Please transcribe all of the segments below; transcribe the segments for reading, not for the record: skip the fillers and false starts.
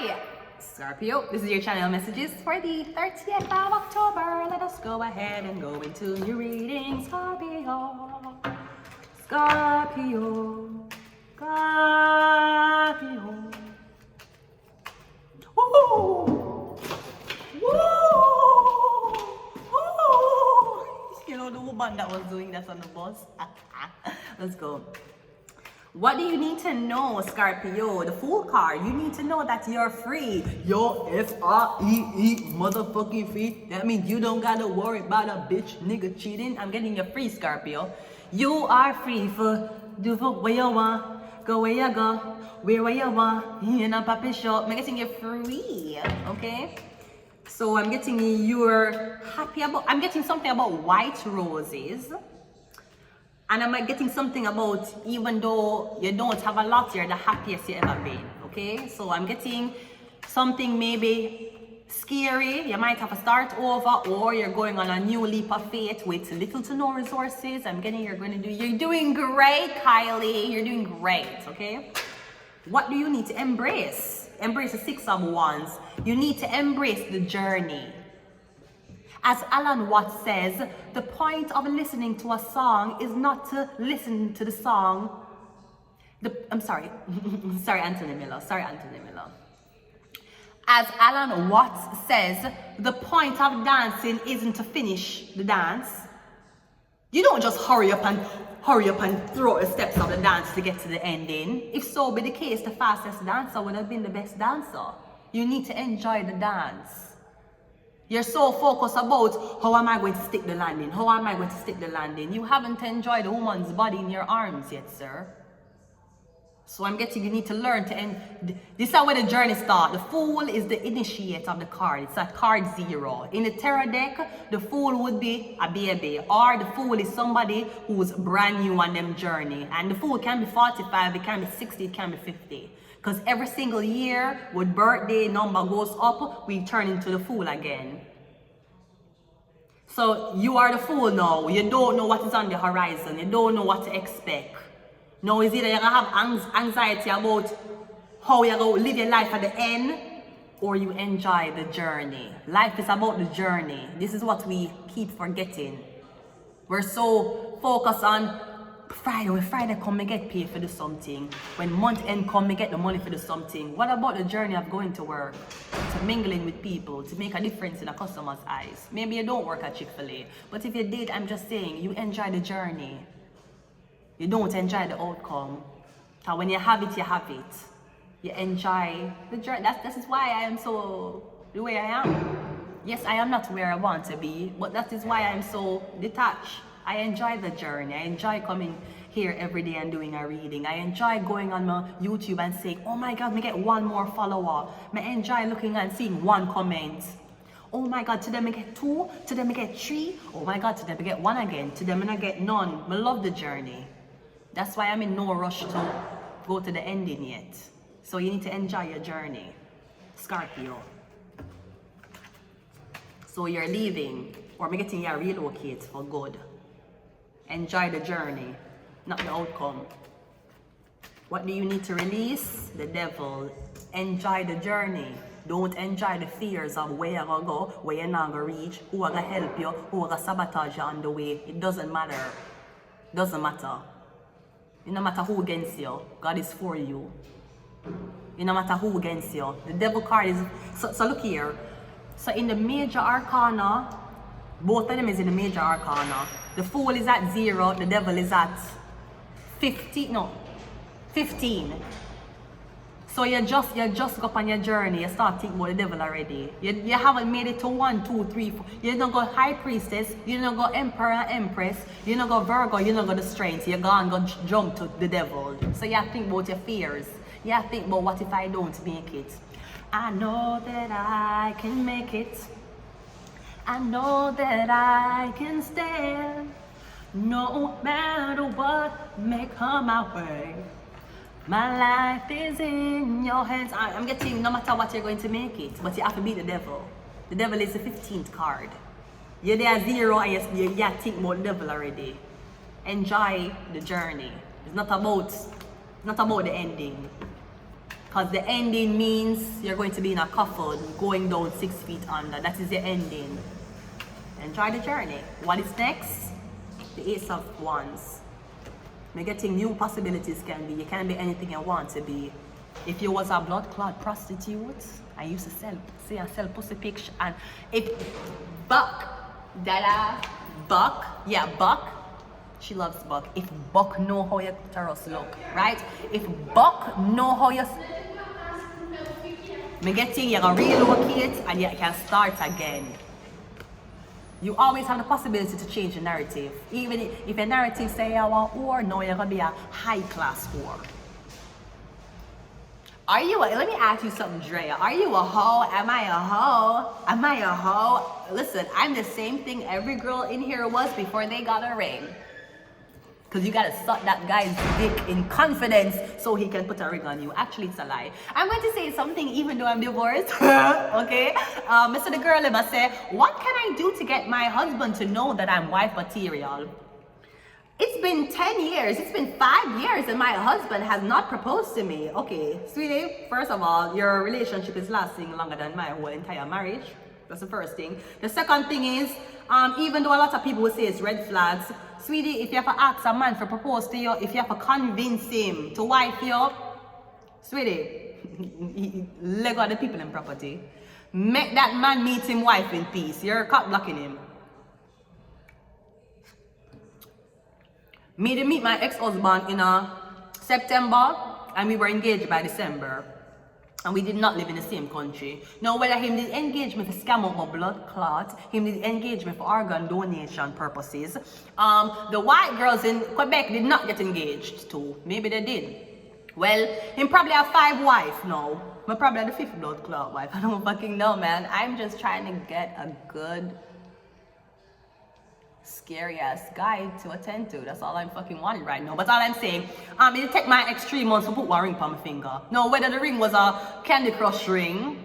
Hi, Scorpio. This is your channel messages for the 30th of October. Let us go ahead and go into your reading, Scorpio. Scorpio. Scorpio. Woo! Woo! Woo! You know the woman that was doing that on the bus? Let's go. What do you need to know, Scorpio? The Fool card. You need to know that you're free. You're F-R-E-E motherfucking free. That means you don't gotta worry about a bitch nigga cheating. I'm getting you free, Scorpio. You are free for do for where you want, go where you go, where you want. In a puppy shop. I'm getting you free. Okay? So I'm getting you're happy about. I'm getting something about white roses. And I'm getting something about, even though you don't have a lot, you're the happiest you ever been, okay? So I'm getting something maybe scary. You might have to start over, or you're going on a new leap of faith with little to no resources. I'm getting you're doing great, Kylie. You're doing great, okay? What do you need to embrace? Embrace the Six of Wands. You need to embrace the journey. As Alan Watts says, the point of listening to a song is not to listen to the song. I'm sorry. Sorry, Anthony Miller. As Alan Watts says, the point of dancing isn't to finish the dance. You don't just hurry up and throw the steps of the dance to get to the ending. If so be the case, the fastest dancer would have been the best dancer. You need to enjoy the dance. You're so focused about how am I going to stick the landing? How am I going to stick the landing? You haven't enjoyed a woman's body in your arms yet, sir. So I'm getting you need to learn to end. This is where the journey starts. The Fool is the initiate of the card. It's at card 0. In the Tarot deck, the Fool would be a baby, or the Fool is somebody who's brand new on them journey. And the Fool can be 45, it can be 60, it can be 50. Because every single year, with birthday number goes up, we turn into the Fool again. So you are the Fool now. You don't know what is on the horizon. You don't know what to expect. Now is either you're going to have anxiety about how you're going to live your life at the end, or you enjoy the journey. Life is about the journey. This is what we keep forgetting. We're so focused on Friday. When Friday come, we get paid for do something. When month end come, we get the money for do something. What about the journey of going to work, to mingling with people, to make a difference in a customer's eyes? Maybe you don't work at Chick-fil-A, but if you did, I'm just saying, you enjoy the journey. You don't enjoy the outcome. So when you have it, you have it. You enjoy the journey. That is why I am so the way I am. Yes, I am not where I want to be, but that is why I am so detached. I enjoy the journey. I enjoy coming here every day and doing a reading. I enjoy going on my YouTube and saying, oh my God, me get one more follower. I enjoy looking and seeing one comment. Oh my God, today I get 2, today I get 3. Oh my God, today I get 1 again. Today I get none. I love the journey. That's why I'm in no rush to go to the ending yet. So you need to enjoy your journey, Scorpio. So you're leaving, or I'm getting you relocate for good. Enjoy the journey, not the outcome. What do you need to release? The Devil. Enjoy the journey. Don't enjoy the fears of where you're going to go, where you're not going to reach, who are going to help you, who are going to sabotage you on the way. It doesn't matter. Doesn't matter. It no matter who against you, God is for you. It no matter who against you. The Devil card is, so look here. So in the major arcana, both of them is in the major arcana. The Fool is at 0, the Devil is at 15. So you just go up on your journey, you start thinking about the Devil already. You haven't made it to 1, 2, 3, 4. You don't go High Priestess, you don't go Emperor and Empress, you don't go Virgo, you don't go the Strength. You go and go jump to the Devil. So you have to think about your fears. You have to think about what if I don't make it. I know that I can make it. I know that I can stand, no matter what may come my way. My life is in your hands. I'm getting no matter what you're going to make it, but you have to beat the Devil. The Devil is the 15th card. You're there 0 and you think about the Devil already. Enjoy the journey. It's not about the ending. Because the ending means you're going to be in a coffin, going down 6 feet under. That is the ending. Enjoy the journey. What is next? The Ace of Wands. You're getting new possibilities can be. You can be anything you want to be. If you was a blood clot prostitute, I used to sell pussy picture, and if Buck, Buck, she loves Buck. If Buck know how your taros look, right? If Buck know how you, me getting you gonna relocate and you can start again. You always have the possibility to change the narrative. Even if a narrative say you want whore, no, you're gonna be a high class whore. Are you let me ask you something, Drea. Are you a hoe? Am I a hoe? Am I a hoe? Listen, I'm the same thing every girl in here was before they got a ring. Because you gotta suck that guy's dick in confidence so he can put a ring on you. Actually, it's a lie. I'm going to say something even though I'm divorced. Okay? So the girl in say, what can I do to get my husband to know that I'm wife material? It's been 10 years, it's been 5 years and my husband has not proposed to me. Okay, sweetie, first of all, your relationship is lasting longer than my whole entire marriage. That's the first thing. The second thing is, even though a lot of people will say it's red flags, sweetie, if you have to ask a man to propose to you, if you have to convince him to wife you, sweetie, let go of the people in property. Make that man meet him wife in peace. You're caught blocking him. Me to meet my ex-husband in September and we were engaged by December. And we did not live in the same country. Now, whether him did engage me for scam out my blood clot, him did engage me for organ donation purposes. The white girls in Quebec did not get engaged too. Maybe they did. Well, him probably have 5 wives now. But probably have the 5th blood clot wife. I don't fucking know, man. I'm just trying to get a good, scary ass guy to attend to. That's all I'm fucking wanting right now. But all I'm saying, it take my ex 3 months to put one ring on my finger. Now, whether the ring was a Candy Crush ring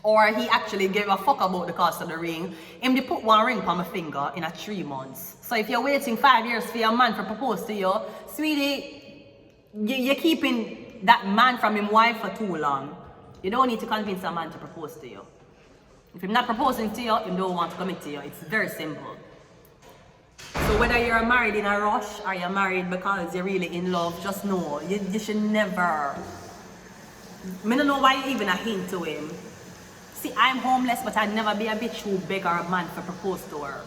or he actually gave a fuck about the cost of the ring, him they put one ring on my finger in a 3 months. So if you're waiting 5 years for your man to propose to you, sweetie, you're keeping that man from his wife for too long. You don't need to convince a man to propose to you. If he's not proposing to you, he don't want to commit to you. It's very simple. So whether you're married in a rush or you're married because you're really in love, just know, you should never. I don't know why you even a hint to him. See, I'm homeless, but I'd never be a bitch who beg a man to propose to her.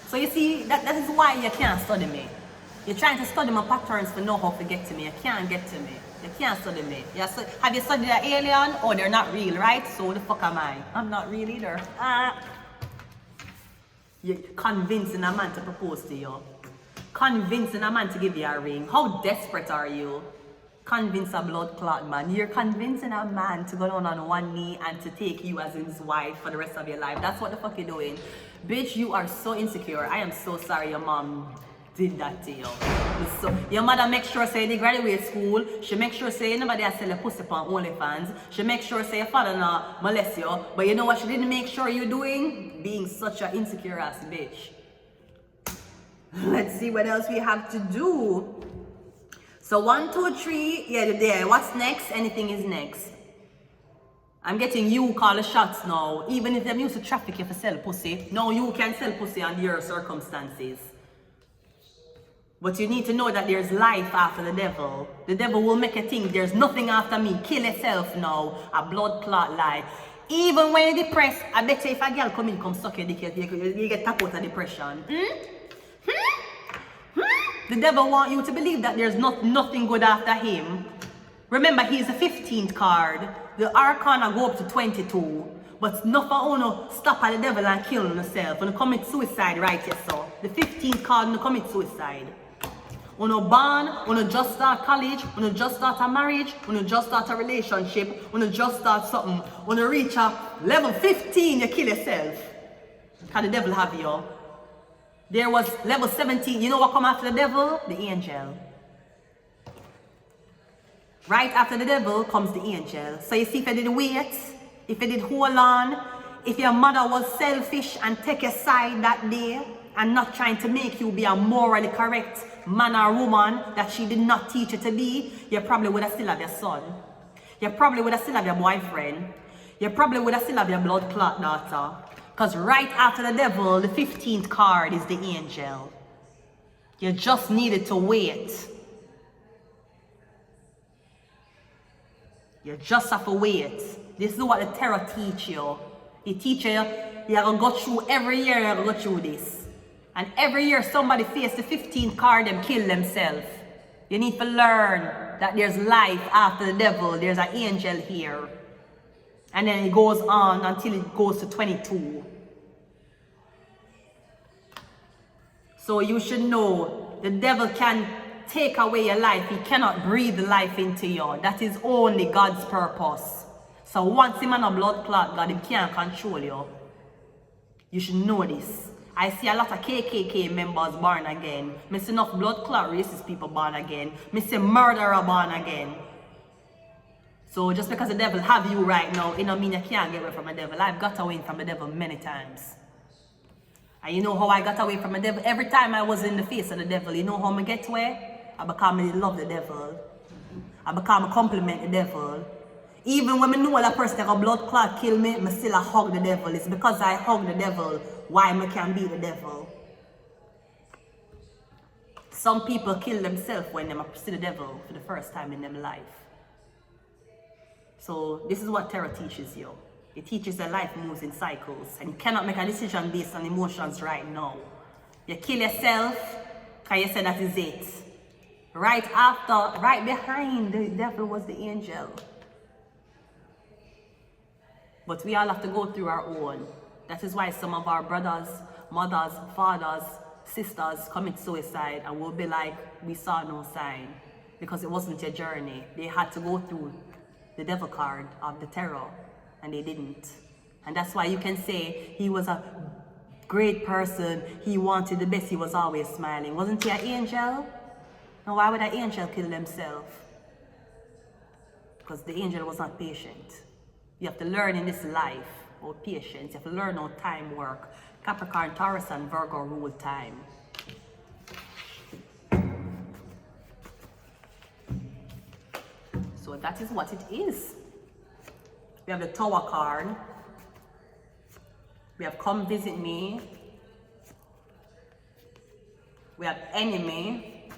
So you see, that is why you can't study me. You're trying to study my patterns for know how to get to me. You can't get to me. You can't study me. Have you studied an alien? Oh, they're not real, right? So the fuck am I? I'm not real either. You're convincing a man to propose to you. Convincing a man to give you a ring. How desperate are you? Convince a blood clot man. You're convincing a man to go down on one knee and to take you as his wife for the rest of your life. That's what the fuck you're doing. Bitch, you are so insecure. I am so sorry your mom did that to you. So, your mother make sure say they graduate school. She make sure say nobody has sell a pussy on OnlyFans. She make sure say your father not molest you. But you know what she didn't make sure you're doing? Being such an insecure ass bitch. Let's see what else we have to do. So 1, 2, 3. Yeah, there. What's next? Anything is next. I'm getting you call the shots now. Even if them used to traffic you for sell pussy, now you can sell pussy under your circumstances. But you need to know that there's life after the devil. The devil will make you think there's nothing after me. Kill yourself now. A blood clot lie. Even when you're depressed, I bet you if a girl come suck your dick, you get tapped out of depression. The devil want you to believe that there's nothing good after him. Remember, he's the 15th card. The arcana go up to 22. But not for uno stop at the devil and kill yourself. When you commit suicide, right? Yes, so the 15th card, when you commit suicide. When you born, when you just start college, when you just start a marriage, when you just start a relationship, when you just start something, when you reach a level 15, you kill yourself. Because the devil have you. There was level 17. You know what come after the devil? The angel. Right after the devil comes the angel. So you see if you did wait, if you did hold on, if your mother was selfish and take your side that day, and not trying to make you be a morally correct man or woman that she did not teach you to be, you probably would have still have your son. You probably would have still have your boyfriend. You probably would have still have your blood clot daughter. Because right after the devil, the 15th card is the angel. You just needed to wait. You just have to wait. This is what the tarot teach you. It teach you, you're going to go through, every year you're going to go through this. And every year somebody face the 15th card and kill themselves. You need to learn that there's life after the devil. There's an angel here. And then it goes on until it goes to 22. So you should know the devil can take away your life. He cannot breathe life into you. That is only God's purpose. So once him and a blood clot, God, he can't control you. You should know this. I see a lot of KKK members born again. I see enough blood clot racist people born again. I see murderer born again. So just because the devil have you right now, it don't mean you can't get away from the devil. I've got away from the devil many times. And you know how I got away from the devil? Every time I was in the face of the devil, you know how I get away? I become I love the devil. I become a compliment the devil. Even when I know that person that a blood clot kill me, I still hug the devil. It's because I hug the devil why I can be the devil. Some people kill themselves when they see the devil for the first time in their life. So this is what tarot teaches you. It teaches that life moves in cycles and you cannot make a decision based on emotions right now. You kill yourself because you say that is it. Right after, right behind the devil was the angel. But we all have to go through our own. That is why some of our brothers, mothers, fathers, sisters commit suicide and will be like, we saw no sign. Because it wasn't your journey. They had to go through the devil card of the tarot and they didn't. And that's why you can say he was a great person, he wanted the best, he was always smiling. Wasn't he an angel? Now why would an angel kill himself? Because the angel was not patient. You have to learn in this life about patience. You have to learn how time work. Capricorn, Taurus, and Virgo rule time. So that is what it is. We have the Tower card. We have Come Visit Me. We have Enemy.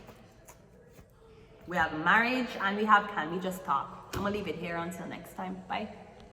We have Marriage, and we have Can We Just Talk. I'm gonna leave it here until next time. Bye.